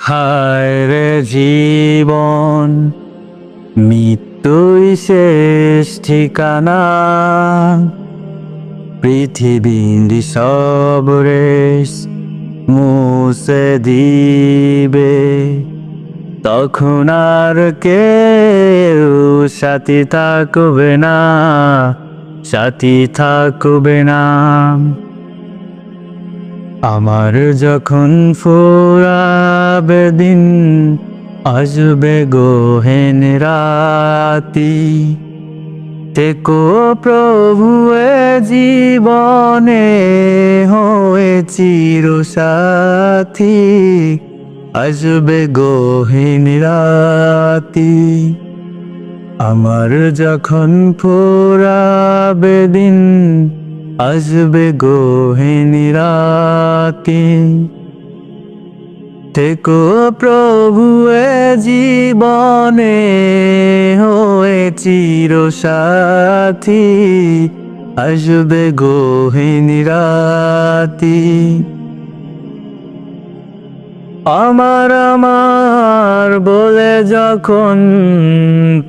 হায় রে জীবন, মৃত্যুই শেষ ঠিকানা। পৃথিবীর সব রেশ মুছে দিবে, তখন আর কেউ সাথী থাকবে না, সাথী থাকবে না। আমার যখন ফুরাবে দিন, আসবে গহীন রাতি। থেকো প্রভু এ জীবনে হয়ে চিরসাথী, আসবে গহীন রাতি। আমার যখন ফুরাবে দিন, আসবে গহীন রাতি। থেকো প্রভু এ জীবনে হয়ে চিরসাথী, আসবে গহীন রাতি। আমার বলে যখন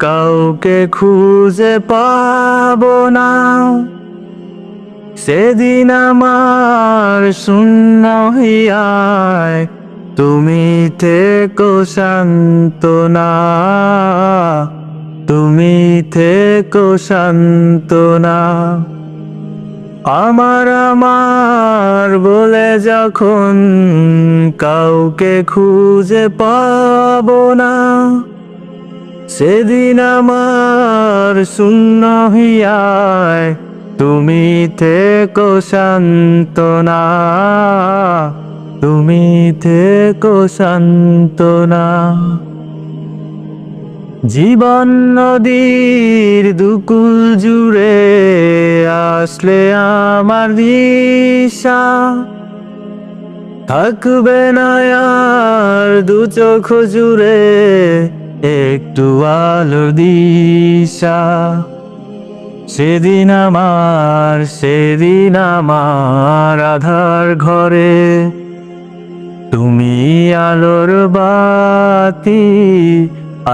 কাউকে খুঁজে পাবো না, সেদিন আমার শূন্য হিয়ায় তুমি থেকো সান্ত্বনা, তুমি থেকো সান্ত্বনা। আমার বলে যখন কাউকে খুঁজে পাবো না, সেদিন আমার শূন্য হিয়ায় তুমি থেকো সান্ত্বনা, তুমি থেকো সান্ত্বনা। জীবন নদীর দুকুল জুড়ে আসলে আমার দিশা, থাকবে না আর দু চোখ জুড়ে একটু আলোর দিশা। সেদিন আমার আধার ঘরে তুমি আলোর বাতি,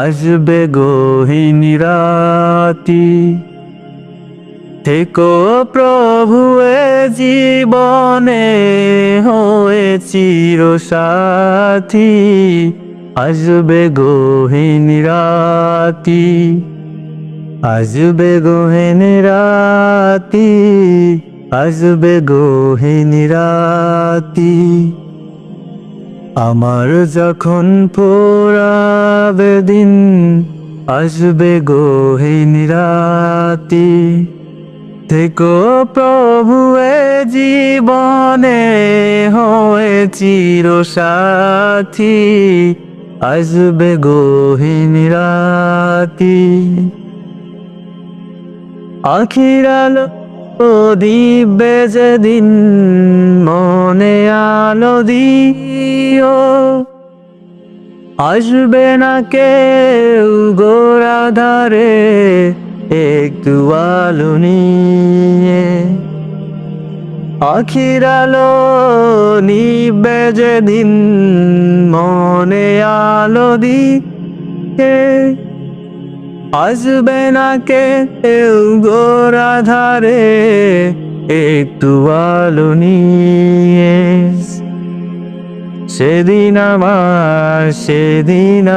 আসবে গহীন রাতি। থেকো প্রভু এ জীবনে হয়ে চিরসাথী, আসবে গহীন রাতি, আসবে গহীন রাতি, আসবে গহীন রাতি। আমার যখন ফুরাবে দিন, আসবে গহীন রাতি। থেকো প্রভু এ জীবনে হয়ে চিরসাথী, আসবে গহীন রাতি। আখির আলো দিবে যেদিন, মনে আলো দিও, আসবে না কেউ গোরাধারে একটু আলো নিয়ে। আখির আলো নিবে যেদিন, মনে আলো দিয়ে, আসবে না কেউ গোরাধারে একটু আলো নিয়ে। সেদিন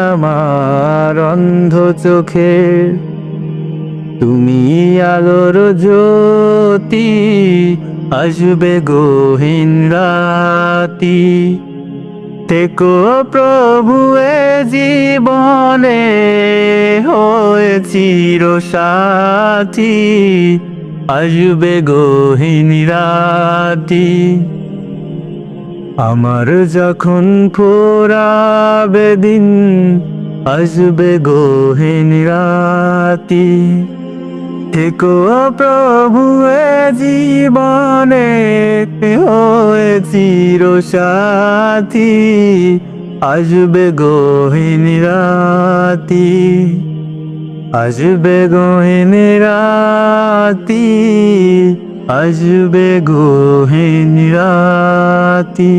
আমার অন্ধ চোখে তুমি আলোর জ্যোতি, আসবে গহীন রাতি। থেকো প্রভু এ জীবনে হয়ে চিরসাথী, আসবে গহীন রাতি। আমার যখন ফুরাবে দিন, আসবে গহীন রাতি। থেকো প্রভু এ জীবনে হয়ে চিরসাথী, আসবে গহীন রাতি, আসবে গহীন রাতি, আসবে গহীন রাতি।